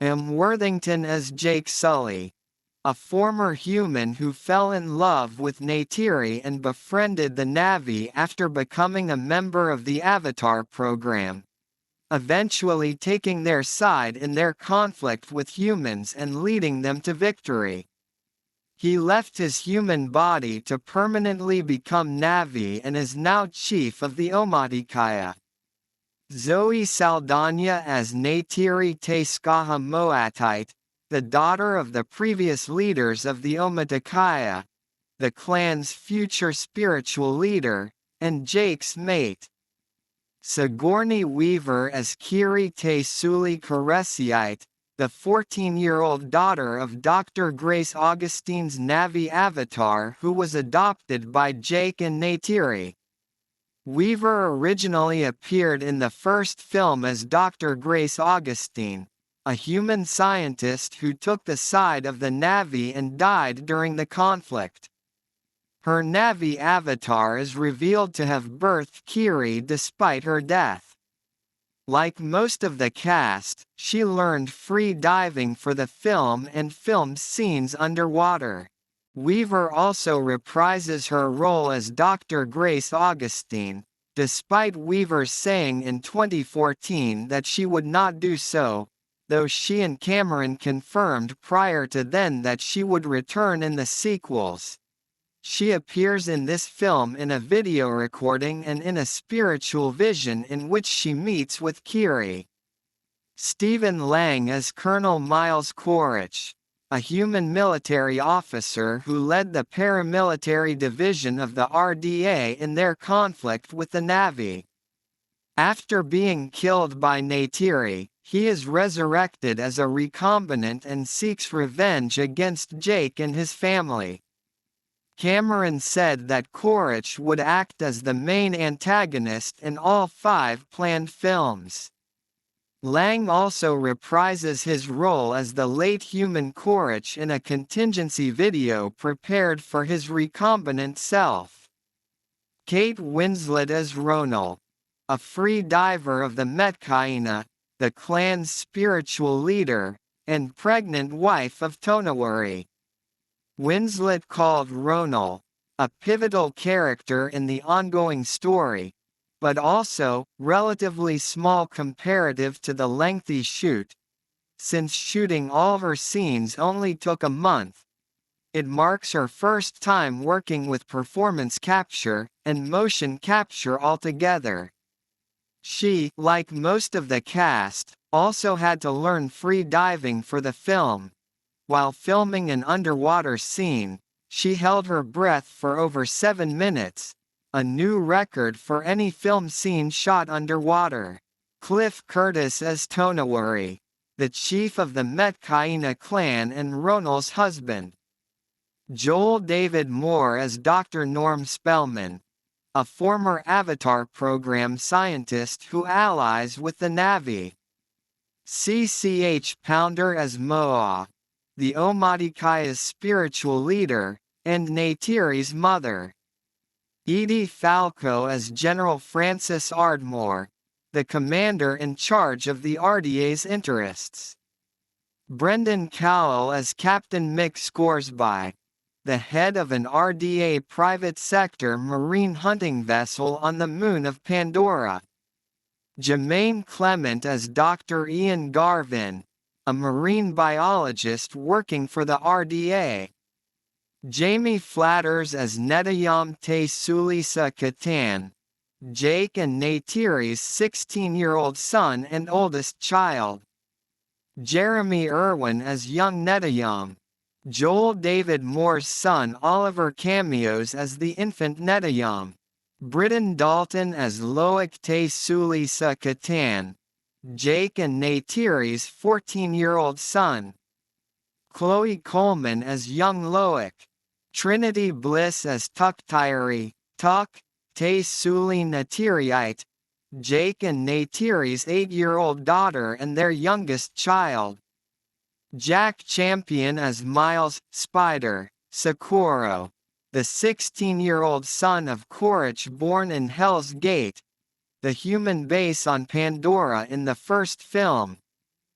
Worthington as Jake Sully, a former human who fell in love with Neytiri and befriended the Na'vi after becoming a member of the Avatar program, eventually taking their side in their conflict with humans and leading them to victory. He left his human body to permanently become Na'vi and is now chief of the Omatikaya. Zoe Saldaña as Neytiri Tskaha Mo'at'ite, the daughter of the previous leaders of the Omatikaya, the clan's future spiritual leader, and Jake's mate. Sigourney Weaver as Kiri Suli Kireysi'ite, the 14-year-old daughter of Dr. Grace Augustine's Na'vi avatar who was adopted by Jake and Neytiri. Weaver originally appeared in the first film as Dr. Grace Augustine, a human scientist who took the side of the Na'vi and died during the conflict. Her Na'vi avatar is revealed to have birthed Kiri despite her death. Like most of the cast, she learned free diving for the film and filmed scenes underwater. Weaver also reprises her role as Dr. Grace Augustine, despite Weaver saying in 2014 that she would not do so, though she and Cameron confirmed prior to then that she would return in the sequels. She appears in this film in a video recording and in a spiritual vision in which she meets with Kiri. Stephen Lang as Colonel Miles Quaritch, a human military officer who led the paramilitary division of the RDA in their conflict with the Na'vi. After being killed by Neytiri, he is resurrected as a recombinant and seeks revenge against Jake and his family. Cameron said that Quaritch would act as the main antagonist in all 5 planned films. Lang also reprises his role as the late human Quaritch in a contingency video prepared for his recombinant self. Kate Winslet as Ronal, a free diver of the Omaticaya, the clan's spiritual leader, and pregnant wife of Tonawari. Winslet called Ronal a pivotal character in the ongoing story, but also relatively small comparative to the lengthy shoot. Since shooting all her scenes only took a month, it marks her first time working with performance capture and motion capture altogether. She, like most of the cast, also had to learn free diving for the film. While filming an underwater scene, she held her breath for over 7 minutes, a new record for any film scene shot underwater. Cliff Curtis as Tonawari, the chief of the Omaticaya clan and Ronal's husband. Joel David Moore as Dr. Norm Spellman, a former Avatar program scientist who allies with the Na'vi. CCH Pounder as Moa, the Omatikaya's spiritual leader, and Neytiri's mother. Edie Falco as General Francis Ardmore, the commander in charge of the RDA's interests. Brendan Cowell as Captain Mick Scoresby, the head of an RDA private sector marine hunting vessel on the moon of Pandora. Jermaine Clement as Dr. Ian Garvin, a marine biologist working for the RDA. Jamie Flatters as Netayam Te Sulisa Katan, Jake and Neytiri's 16-year-old son and oldest child. Jeremy Irwin as young Netayam, Joel David Moore's son Oliver cameos as the infant Netayam. Britton Dalton as Loic Te Sulisa Katan, Jake and Neytiri's 14-year-old son. Chloe Coleman as young Loic. Trinity Bliss as Tuktiri, Tuk, Te Suli Kireysi'ite, Jake and Neytiri's 8-year-old daughter and their youngest child. Jack Champion as Miles, Spider, Socorro, the 16-year-old son of Quaritch born in Hell's Gate, the human base on Pandora in the first film.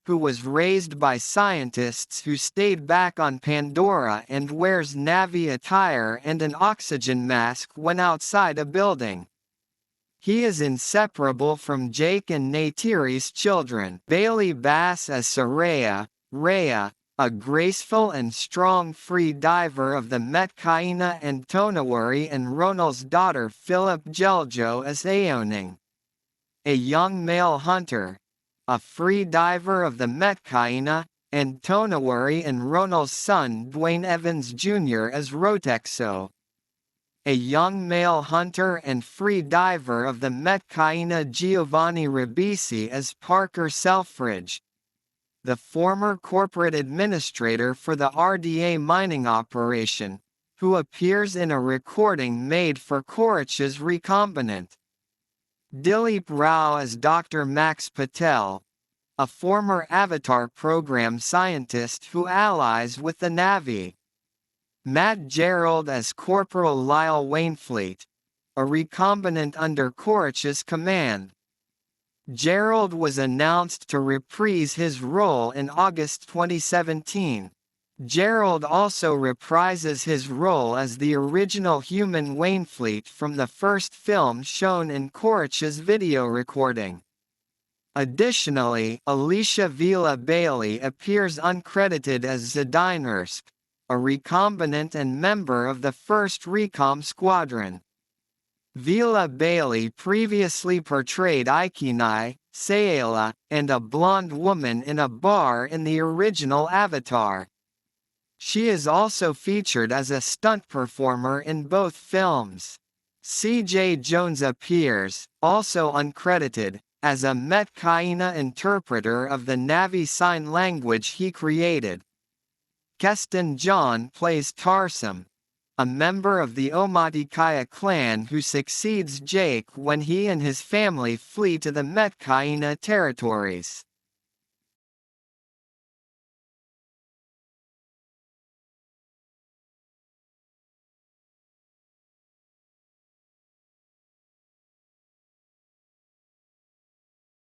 who was raised by scientists who stayed back on Pandora and wears Na'vi attire and an oxygen mask when outside a building. He is inseparable from Jake and Neytiri's children. Bailey Bass as Soraya, Rhea, a graceful and strong free diver of the Omatikaya and Tonawari, and Ronal's daughter Philip Jeljo as Aoning, a young male hunter, a free diver of the Omatikaya, and Tonawari, and Ronal's son Dwayne Evans Jr. as Rotexo, a young male hunter and free diver of the Omatikaya, Giovanni Ribisi as Parker Selfridge, the former corporate administrator for the RDA mining operation, who appears in a recording made for Korich's Recombinant. Dilip Rao as Dr. Max Patel, a former Avatar program scientist who allies with the Na'vi. Matt Gerald as Corporal Lyle Wainfleet, a recombinant under Korich's command. Gerald was announced to reprise his role in August 2017. Gerald also reprises his role as the original human Wainfleet from the first film shown in Korich's video recording. Additionally, Alicia Vila Bailey appears uncredited as Zidinursk, a recombinant and member of the 1st Recom Squadron. Vila Bailey previously portrayed Ikinai, Sayela, and a blonde woman in a bar in the original Avatar. She is also featured as a stunt performer in both films. C.J. Jones appears, also uncredited, as a Omatikaya interpreter of the Na'vi sign language he created. Keston John plays Tarsum, a member of the Omatikaya clan who succeeds Jake when he and his family flee to the Omatikaya territories.